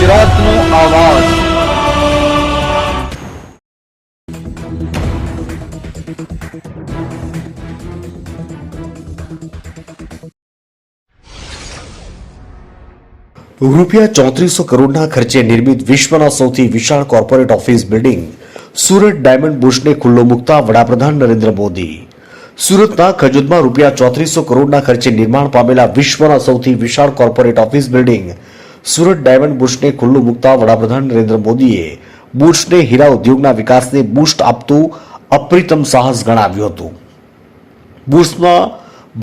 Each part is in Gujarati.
ગુજરાતનો આવાજ। રૂપિયા 3400 કરોડના ખર્ચે નિર્મિત વિશ્વના સૌથી વિશાળ corporate office building Surat diamond બુર્સને ખુલ્લો મૂકતા વડાપ્રધાન નરેન્દ્ર મોદી। સુરતના ખજૂદમાં રૂપિયા 3400 કરોડના ખર્ચે નિર્માણ પામેલા વિશ્વના સૌથી વિશાળ corporate office building Surat diamond બુર્સને ખુલ્લું મૂકતા વડાપ્રધાન નરેન્દ્ર મોદીએ બુર્સને હીરા ઉદ્યોગના વિકાસને બૂસ્ટ આપતું અપ્રિતમ સાહસ ગણાવ્યું હતું। બુર્સમાં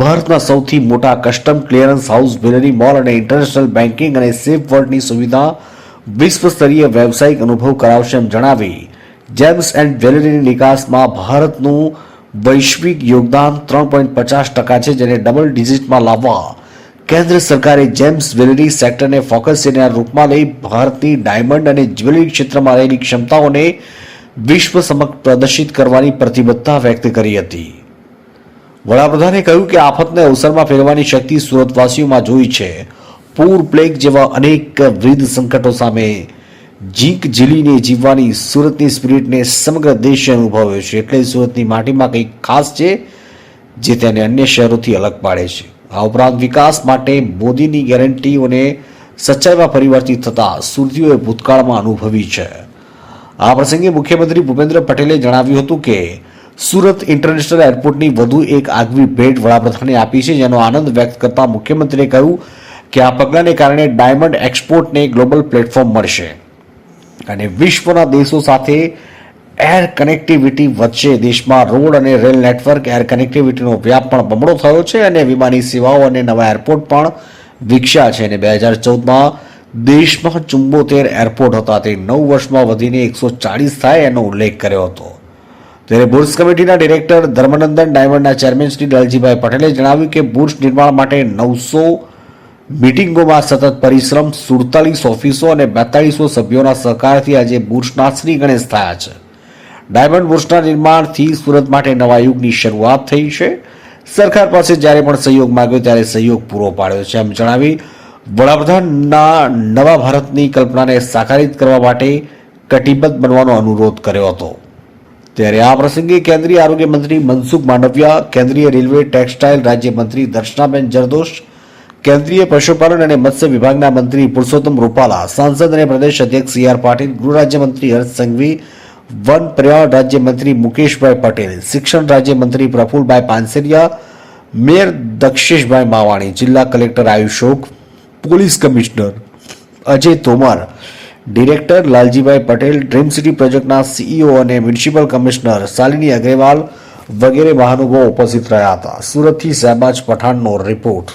ભારતના સૌથી મોટા custom clearance house, jewellery mall અને ઇન્ટરનેશનલ બેન્કિંગ અને સેફ વર્લ્ડની સુવિધા વિશ્વસ્તરીય વ્યવસાયિક અનુભવ કરાવશે એમ જણાવી જેમ્સ એન્ડ જ્વેલરીની નિકાસમાં ભારતનું વૈશ્વિક યોગદાન 3.50% છે, જેને ડબલ ડિજિટમાં લાવવા કેન્દ્ર સરકારે જેમ્સ જ્વેલરી સેક્ટરને ફોકસ એરિયાના રૂપમાં લઈ ભારતની ડાયમંડ અને જ્વેલરી ક્ષેત્રમાં રહેલી ક્ષમતાઓને વિશ્વ સમક્ષ પ્રદર્શિત કરવાની પ્રતિબદ્ધતા વ્યક્ત કરી હતી। વડાપ્રધાને કહ્યું કે આફતને અવસરમાં ફેરવવાની શક્તિ સુરતવાસીઓમાં જોઈ છે। પૂર, પ્લેગ જેવા અનેકવિધ સંકટો સામે જીંક ઝીલીને જીવવાની સુરતની સ્પિરિટને સમગ્ર દેશે અનુભવ્યો છે। એટલે સુરતની માટીમાં કંઈક ખાસ છે જે તેને અન્ય શહેરોથી અલગ પાડે છે। આ ઉપરાંત વિકાસ માટે મોદીની ગેરંટીઓને સચ્ચાઈમાં પરિવર્તિત થતા સુરતીઓએ ભૂતકાળમાં અનુભવી છે। આ પ્રસંગે મુખ્યમંત્રી ભૂપેન્દ્ર પટેલે જણાવ્યું હતું કે સુરત ઇન્ટરનેશનલ એરપોર્ટની વધુ એક આગવી ભેટ વડાપ્રધાને આપી છે, જેનો આનંદ વ્યક્ત કરતા મુખ્યમંત્રીએ કહ્યું કે આ પગલાને કારણે ડાયમંડ એક્સપોર્ટને ગ્લોબલ પ્લેટફોર્મ મળશે અને વિશ્વના દેશો સાથે એર કનેક્ટિવિટી વધશે। દેશમાં રોડ અને રેલ નેટવર્ક એર કનેક્ટિવિટીનો વ્યાપ પણ બમણો થયો છે અને વિમાની સેવાઓ અને નવા એરપોર્ટ પણ વિકસ્યા છે અને 2014માં દેશમાં 74 એરપોર્ટ હતા, તે 9 વર્ષમાં વધીને 140 થાય એનો ઉલ્લેખ કર્યો હતો। ત્યારે બુર્સ કમિટીના ડિરેક્ટર ધર્મનંદન, ડાયમંડના ચેરમેન શ્રી લાલજીભાઈ પટેલે જણાવ્યું કે બુર્સ નિર્માણ માટે 900 મીટિંગોમાં સતત પરિશ્રમ, 47 ઓફિસો અને 4200 સભ્યોના સહકારથી આજે બુર્સના શ્રી ગણેશ થયા છે। ડાયમંડ બુર્સના નિર્માણથી સુરત માટે નવા યુગની શરૂઆત થઈ છે। સરકાર પાસે જ્યારે પણ સહયોગ માંગ્યો ત્યારે સહયોગ પૂરો પાડ્યો છે એમ જણાવી વડાપ્રધાનના નવા ભારતની કલ્પનાને સાકારિત કરવા માટે કટિબદ્ધ બનવાનો અનુરોધ કર્યો હતો। ત્યારે આ પ્રસંગે કેન્દ્રીય આરોગ્ય મંત્રી મનસુખ માંડવિયા, કેન્દ્રીય રેલવે ટેક્સટાઇલ રાજ્યમંત્રી દર્શનાબેન જરદોશ, કેન્દ્રીય પશુપાલન અને મત્સ્ય વિભાગના મંત્રી પુરુષોત્તમ રૂપાલા, સાંસદ અને પ્રદેશ અધ્યક્ષ સી.આર. પાટીલ, ગૃહ રાજ્યમંત્રી હર્ષ સંઘવી, વન પર્યાવરણ રાજ્યમંત્રી મુકેશભાઈ પટેલ, શિક્ષણ રાજ્યમંત્રી પ્રફુલભાઈ પાનસેરિયા, મેયર દક્ષેશભાઈ માવાણી, જિલ્લા કલેક્ટર આયુષોક, police commissioner Ajay Tomar, director Laljibhai Patel, dream city પ્રોજેક્ટના સીઈઓ અને મ્યુનિસિપલ કમિશનર શાલિની અગ્રવાલ વગેરે મહાનુભાવો ઉપસ્થિત રહ્યા હતા। સુરતથી શહેબાજ પઠાણનો રિપોર્ટ।